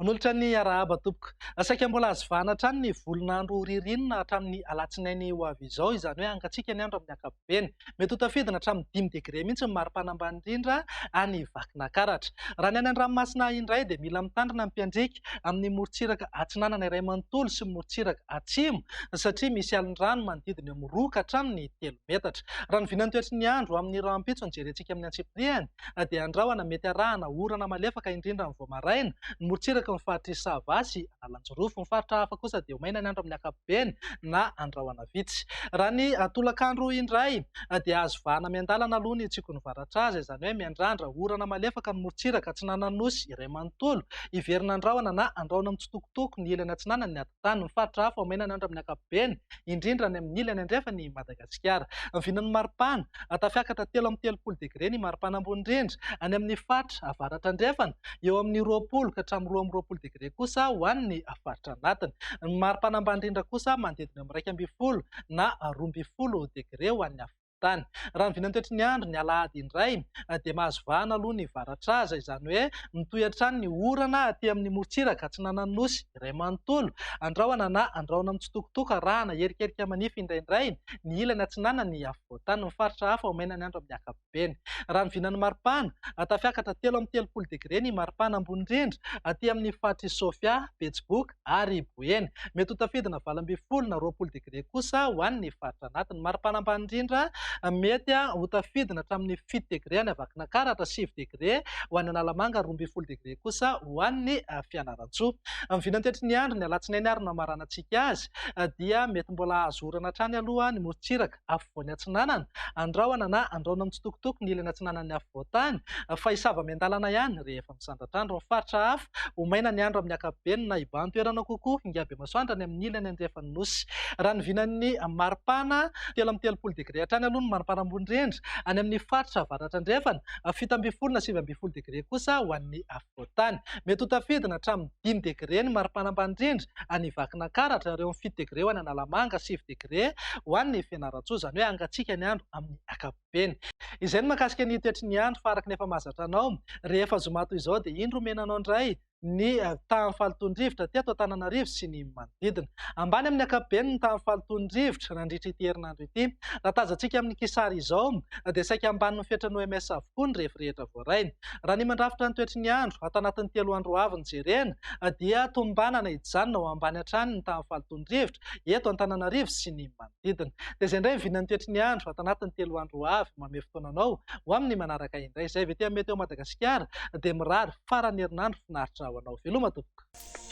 Nolotra ny arahaba tompoko. Saika mbola azo vahana hatrany ny volon'andro ririnina hatramin'ny alatsinainy ho avy izao, izany hoe hangatsiaka ny andro amin'ny ankapobeny. Mety ho tafidina hatramin'ny 5 degré mihitsy ny maripana ambany indrindra any Vakinankaratra. Raha ny any an-dranomasina indray dia mila mitandrina mpiandrika amin'ny morontsiraka atsinanana iray manontolo sy morontsiraka atsimo satria misy alin-drano manodidina eo amin'ny 2 ka hatramin'ny 3 metatra. Raha ny vinan'ny toetr'i ny andro amin'ny rahampitso ny jerentsika amin'ny antsipliany dia andrahona mety arahana orana malefaka indrindra amin'ny voamaraina, ny morontsiraka ny faritry Savasy, Analanjorofo ny faritra hafa kosa dia ho maina ny andro amin'ny ankapobeny na andrahona vitsy. Raha ny tolakandro indray dia azo vahana miandalana aloha ny tsikony varatraza, izany hoe miandrandra orana malefaka ny morontsiraka atsinanana nosy iray manontolo, iverina andrahona na andrahona mitsitokotoko ny ilany atsinanana ny atitany, ny faritra hafa ho maina ny andro amin'ny ankapobeny indrindra ny amin'ny ilany andrefany Madagasikara. Vinan'ny maripana tafiakatra 3 ny maripana ambony indrindra, any amin'ny faritra avaratra andrefana eo amin'ny 20 ka hatramin'ny 22 kosa ho an'ny faritra anatiny. Ny maripana ambany indrindra kosa manodidina eo amin'ny 12 na 12 ho an'ny tany. Raha ny vinan'ny toetr'i ny andro ny alahady indray dia mahazo vahana aloha ny varatraza, izany hoe mitohy hatrany ny orana aty amin'ny morontsiraka atsinanana nosy iray manontolo, andrahona na andrahona mitsitokotoko arahana erikerika manify indraindray ny ilany atsinanana ny afovoantany, ny faritra hafa ho maina ny andro amin'ny ankapobeny. Raha ny vinan'ny maripana tafiakatra 13 ny maripana ambony indrindra aty amin'ny faritry Sofia, Betsiboka ary Boeny. Mety ho tafidina 12 na 20 kosa ho an'ny faritra anatiny. Maripana ambany indrindra mety ho tafidina hatramin'ny 7 any Vakinankaratra, 7 ho an'ny Analamanga, 12 kosa ho an'ny Fianarantsoa. Amin'ny vinan'ny toetr'i ny andro ny alatsinainy ary namaranantsika azy dia mety mbola azo orana hatrany aloha ny morontsiraka afovoany atsinanana, andrahona na andrahona mitsitokotoko ny ilany atsinanany afovoantany, fa hisava miandalana ihany rehefa misandratr'andro. Ny faritra hafa ho maina ny andro amin'ny ankapobeny na ibahan-toerana kokoa hingabe masoandro ny amin'ny ilany andrefany nosy. Raha ny vinan'ny maripana 13 hatrany aloha ny maripana ambony indrindra, any amin'ny faritra avaratra andrefana 17 na 18 kosa ho an'ny afovoantany. Mety ho tafidina hatramin'ny 5 ny maripana ambany indrindra any Vakinankaratra, ary eo amin'ny 7 ho any Analamanga, 7 ho an'ny Fianarantsoa, izany hoe hangatsiaka ny andro amin'ny ankapobeny. Izay no mahakasika ny toetr'i ny andro. Fa araka ny efa mahazatra anao, rehefa zoma toy izao dia indro omenanao indray ny tahan'ny fahalitoan-drivotra teto Antananarivo sy ny manodidina. Ambany amin'ny ankapobeny ny tahan'ny fahalitoan-drivotra nandritra ity herinandro ity. Raha tazantsika amin'ny kisary izao dia saika ambanin'ny fetrany OMS avokoa ny rehefa rehetra voaraina. Raha ny mandrafitra ny toetr'i ny andro ato anatin'ny 3 andro avy ny jerena dia tombanana hijanona ho ambany hatrany ny tahan'ny fahalitoan-drivotra eto Antananarivo sy ny manodidina. Dia izay indray ny vinan'ny toetr'i ny andro ato anatin'ny 3 andro avy manome fotoananao ho amin'ny manaraka indray. Izay avy ety amin'ny Meteo Madagasikara dia mirary farany herinandro finaritra ho anao. Veloma tompoko.